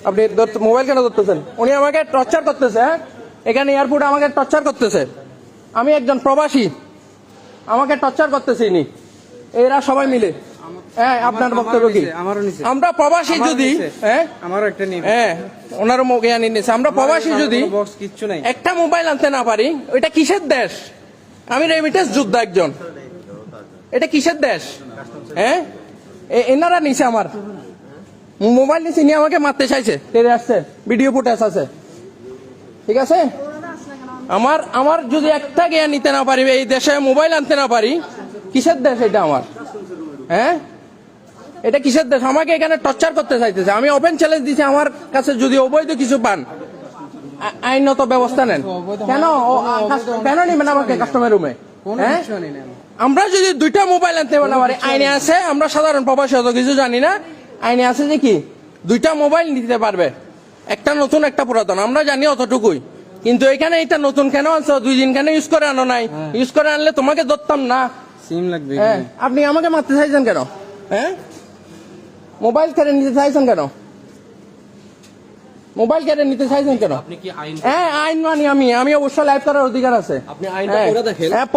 আপনি মোবাইল কেন ধরতেছেন? উনি আমাকে টর্চার করতেছে। হ্যাঁ, এখানে এয়ারপোর্টে আমাকে টর্চার করতেছে। আমি একজন প্রবাসী, আমাকে টর্চার করতেছে ইনি, এরা সবাই মিলে। হ্যাঁ, আপনার বক্তব্য কি? আমরা প্রবাসী যদি, হ্যাঁ ওনারও জ্ঞানী নিয়েছে, আমরা প্রবাসী যদি একটা মোবাইল আনতে না পারি, ওইটা কিসের দেশ? আমি রেমিটেন্স যোদ্ধা একজন, এটা কিসের দেশ? হ্যাঁ, এনারা নিছে আমার মোবাইল নিচে নিয়ে আমাকে মারতে চাইছে, তেরে আসছে, ভিডিও ফুটেজ আছে। ঠিক আছে, আমার যদি একটা জ্ঞান নিতে না পারি, এই দেশে মোবাইল আনতে না পারি, কিসের দেশ এটা আমার? হ্যাঁ, এটা কিসের দেশ? আমাকে এখানে টর্চার করতে চাইতেছে। আমি ওপেন চ্যালেঞ্জ দিছি, আমার কাছে যদি অবৈধ কিছু পান আইনত ব্যবস্থা নেন। কেন কেন নিবেন আমাকে কাস্টমার রুমে? হ্যাঁ, আমরা যদি দুইটা মোবাইল আনতে না পারি, আইনে আছে, আমরা সাধারণ প্রবাসী অত কিছু জানি না, আইনে আছে যে কি দুইটা মোবাইল নিতে পারবে, একটা নতুন একটা পুরাতন, আমরা জানি অতটুকুই। কিন্তু এখানে এটা নতুন কেন আনছো? 2 দিন কেন ইউজ করে আনো নাই? ইউজ করে আনলে তোমাকে ধরতাম না, সিম লাগবে। হ্যাঁ, আপনি আমাকে মারতে চাইছেন কেন? হ্যাঁ, মোবাইল কেড়ে নিতে চাইছেন কেন? মোবাইল কেড়ে নিতে চাইছেন কেন? হ্যাঁ, আইন মানি আমি অবশ্যই লাইভ করার অধিকার আছে। আপনি আইনটা পড়ে দেখেন। হ্যাঁ,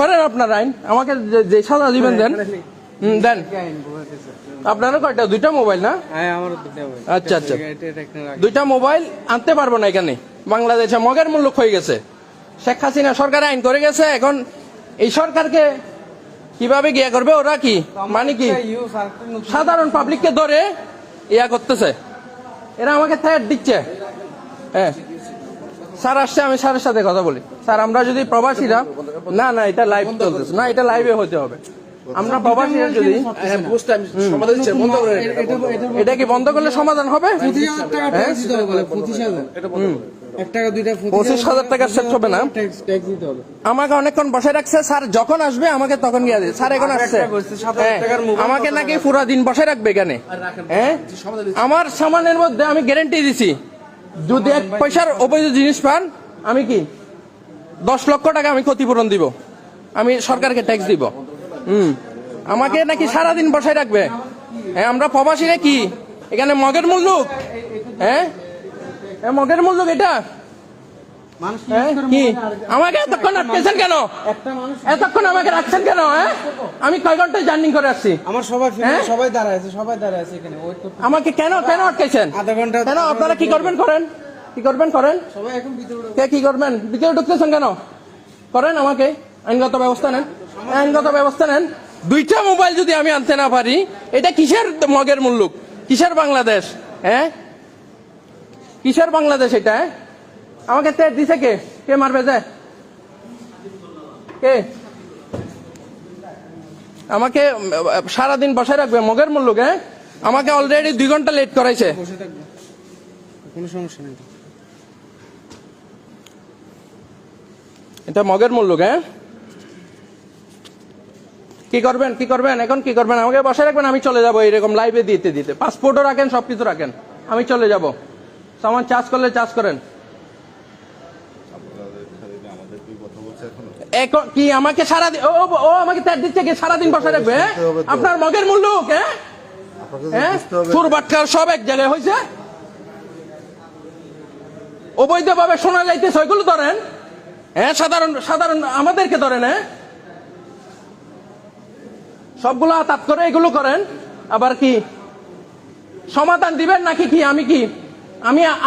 করেন আপনার আইন, আমাকে যে সাজা দিবেন দেন। দেন। আপনারও কয়টা? 2টা মোবাইল না? হ্যাঁ, আমারও 2টা মোবাইল। আচ্ছা আচ্ছা, 2টা মোবাইল আনতে পারবো না এখানে। বাংলাদেশে মগের মূল্য হয়ে গেছে। শেখ হাসিনা সরকার আইন করে গেছে, এখন এই সরকারকে কিভাবে গিয়া করবে? ওরা কি মানে কি সাধারণ পাবলিককে ধরে ইয়া করতেছে, এরা আমাকে থ্রেট দিচ্ছে। হ্যাঁ, স্যার আসছে, আমি স্যারের সাথে কথা বলি। স্যার, আমরা যদি প্রবাসীরা, না না এটা লাইভ চলতেছে না, এটা লাইভে হতে হবে। আমরা প্রবাসীরা যদি এটা কি বন্ধ করলে সমাধান হবে? 25,000 টাকা সেট হবে না, আমাকে অনেকক্ষণ বসে রাখছে। স্যার যখন আসবে আমাকে তখন গিয়ে দিবে। স্যার এখন আসছে, আমাকে নাকি পুরা দিন বসে রাখবে এখানে। হ্যাঁ, আমার সামানের মধ্যে আমি গ্যারান্টি দিছি, যদি 1 পয়সার অবৈধ জিনিস পান, আমি কি 10 লক্ষ টাকা আমি ক্ষতিপূরণ দিব, আমি সরকারকে ট্যাক্স দিব। আমাকে নাকি সারাদিন বসায় রাখবে। হ্যাঁ, আমরা প্রবাসীরা কি এখানে মগের মুল্লুক? হ্যাঁ, মগের মুল্লুক এটা। কি আমাকে এতক্ষণ আটকেছেন কেন? এতক্ষণ আমাকে রাখছেন কেন? হ্যাঁ, আমি কয় ঘন্টায় জার্নি করে আসছি। আমার সবাই দাঁড়ায় আছে এখানে। আমাকে কেন কেন আটকেছেন? আধা ঘন্টা। কেন? আপনারা কি করবেন করেন, কি করবেন করেন, সবাই এখন ভিতরে কি করবেন? ভিতরে ঢুকতেছেন কেন? করেন, আমাকে আইনগত ব্যবস্থা নেন, আইনগত ব্যবস্থা নেন। 2টা মোবাইল যদি আমি আনতে না পারি, এটা কিসের মগের মুল্লুক? কিসের বাংলাদেশ? হ্যাঁ, কিসের বাংলাদেশ এটা? আমাকে তেজ দিছে কে? কে মারবে যায়? কে আমাকে সারাদিন বসায় রাখবে? মগের মুল্লুক। হ্যাঁ, আমাকে অলরেডি 2 ঘন্টা লেট করাইছে। কোনো সমস্যা নেই, এটা মগের মুল্লুক। হ্যাঁ, কি করবেন কি করবেন এখন? কি করবেন? আমাকে বসায় রাখবেন, আমি চলে যাবো এরকম লাইভে দিতে দিতে। পাসপোর্টও রাখেন, সবকিছু রাখেন, আমি চলে যাব। সামান চার্জ করলে চার্জ করেন। এখন কি আমাকে সারাদিন ও আমাকে তার দিচ্ছে কি সারাদিন বসায় রাখবে? আপনার মগের মুল্লুক। হ্যাঁ, চোর বাটখার সব এক জায়গায় হয়েছে, অবৈধভাবে শোনা যাইতেছে, ওইগুলো ধরেন। হ্যাঁ, সাধারণ সাধারণ আমাদেরকে ধরেন। হ্যাঁ, সবগুলো আতাত করে এগুলো করেন, আবার কি সমাধান দিবেন নাকি? কি আমি কি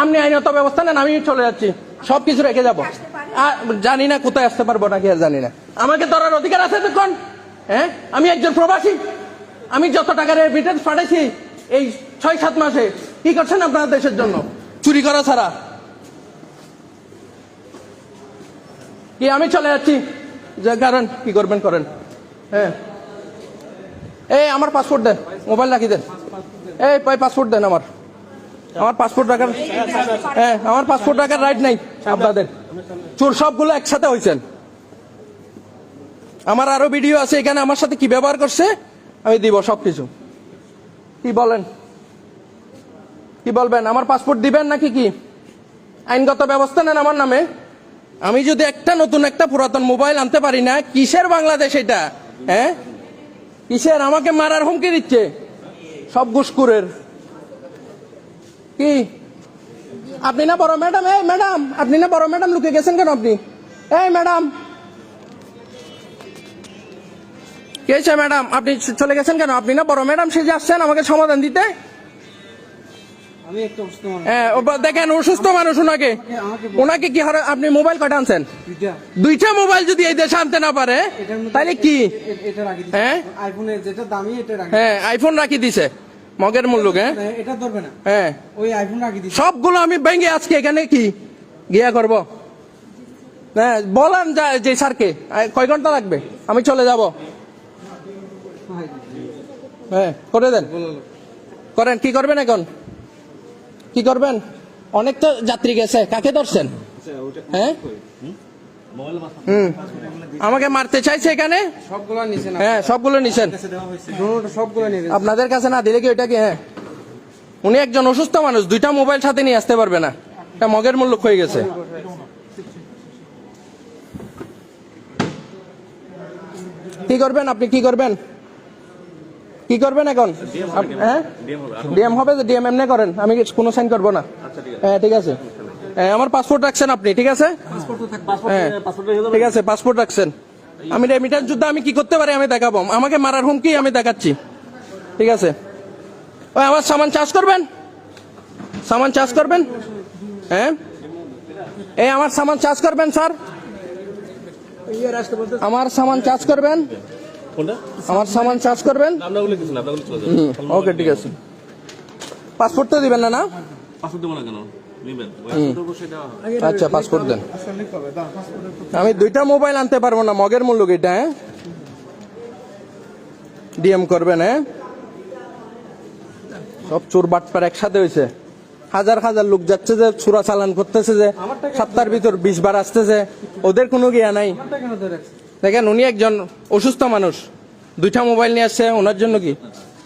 আপনি আইনত ব্যবস্থা নেন, আমি চলে যাচ্ছি, সবকিছু রেখে যাবো। জানি না কোথায় আসতে পারবো নাকি, আর জানি না। আমাকে ধরার অধিকার আছে তখন। হ্যাঁ, আমি একজন প্রবাসী, আমি যত টাকার রিটার্ন পাঠাইছি এই 6-7 মাসে, কি করছেন আপনার দেশের জন্য? চুরি করা ছাড়া কি? আমি চলে যাচ্ছি, যে কারণ কি করবেন করেন। হ্যাঁ, এই আমার পাসপোর্ট দেন, মোবাইল রাখি দেন। এই পাসপোর্ট দেন, আমার পাসপোর্ট রাখার, হ্যাঁ আমার পাসপোর্ট রাখার রাইট নাই আপনাদের। চোর সবগুলো একসাথে হয়েছেন। আমার আরো ভিডিও আছে এখানে, আমার সাথে কি ব্যবহার করছে আমি দিব সবকিছু। কি বলেন, কি বলবেন? আমার পাসপোর্ট দিবেন নাকি কি? আইনগত ব্যবস্থা নেন আমার নামে। আমি যদি একটা নতুন একটা পুরাতন মোবাইল আনতে পারি না, কিসের বাংলাদেশ এটা? হ্যাঁ, কিসের? আমাকে মারার হুমকি দিচ্ছে সব ঘুষখোরের। কি আপনি না বড় ম্যাডাম? এই ম্যাডাম, আপনি না বড় ম্যাডাম, লুকিয়ে গেছেন কেন আপনি? এই ম্যাডাম, কি হয়েছে ম্যাডাম? আপনি চলে গেছেন কেন? আপনি না বড় ম্যাডাম সেজে আসছেন আমাকে সমাধান দিতে? আমি একটা অসুস্থ মানুষ। হ্যাঁ, দেখেন অসুস্থ মানুষ, ওনাকে কি হারে আপনি মোবাইল কয়টা আনছেন? দুইটা মোবাইল যদি এই দেশে আনতে না পারে তাহলে কি? এটা রাখি দিছে। হ্যাঁ আইফোনের যেটা দামি এটা রাখি। হ্যাঁ, আইফোন রাখি দিছে মগের মূল্য। হ্যাঁ এটা ধরবে না। হ্যাঁ, ওই আইফোন রাখি দিছে। সবগুলো আমি ভেঙে আজকে এখানে কি গিয়া করব? হ্যাঁ, বলেন যে স্যারকে কয় ঘন্টা লাগবে, আমি চলে যাব। হ্যাঁ, করে দেন, করেন। কি করবেন এখন? কি করবেন? অনেক তো যাত্রী গেছে, কাকে ধরছেন? হ্যাঁ আমাকে মারতে চাইছে এখানে। সবগুলো নিছে না। হ্যাঁ, সবগুলো নিছেন। সবগুলো নিয়ে গেছে। আপনাদের কাছে না দিলে কি ওইটা কি? হ্যাঁ, উনি একজন অসুস্থ মানুষ, দুইটা মোবাইল সাথে নিয়ে আসতে পারবে না, এটা মগের মূল্য হয়ে গেছে। কি করবেন আপনি? কি করবেন? কি করবেন এখন? হ্যাঁ, ডিএম হবে। ডিএম এমনি করেন, আমি কোনো সাইন করবো না। হ্যাঁ ঠিক আছে। হ্যাঁ, আমার পাসপোর্ট রাখছেন আপনি? ঠিক আছে, হ্যাঁ ঠিক আছে, পাসপোর্ট রাখছেন। আমি রেমিটেন্স যুদ্ধ আমি কি করতে পারি আমি দেখাবো। আমাকে মারার হুমকি আমি দেখাচ্ছি। ঠিক আছে, ওই আমার সামান চার্জ করবেন, সামান চার্জ করবেন। হ্যাঁ, এই আমার সামান চার্জ করবেন স্যার, আমার সামান চার্জ করবেন, আমার সামান চার্জ করবেন। ওকে ঠিক আছে। পাসপোর্ট তো দিবেন না? না আচ্ছা, পাসপোর্ট দেন। আমি দুইটা মোবাইল আনতে পারবো না, মগের মূল্য এটা। হ্যাঁ, ডিএম করবেন। হ্যাঁ, সব চোর বাটপার একসাথে হয়েছে। হাজার হাজার লোক যাচ্ছে যে চোরা চালান করতেছে, যে সপ্তাহের ভিতর 20 বার আসতেছে, ওদের কোনো গিয়া নাই। দেখেন উনি একজন অসুস্থ মানুষ, দুইটা মোবাইল নিয়ে আসছে, ওনার জন্য কি?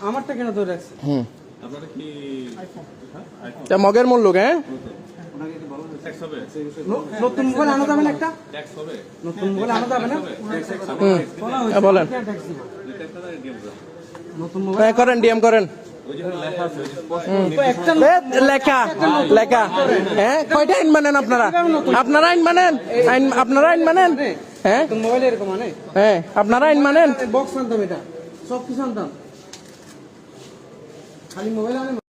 আমারটা কেন ধরে রাখছে? মগের মূল্য। হ্যাঁ, নতুন মোবাইল আনা যাবে না? একটা নতুন মোবাইল আনা যাবে না? বলেন। নতুন মোবাইল হ্যাঁ করেন, ডিএম করেন। লেখা লেখা। হ্যাঁ, কয়টা আইন মানেন আপনারা? আপনারা আইন মানেন? আপনারা আইন মানেন? হ্যাঁ, মোবাইল এরকম মানে হ্যাঁ, আপনারা আইন মানেন? বক্স আনতাম, এটা সব কিছু আনতাম, খালি মোবাইল আনে।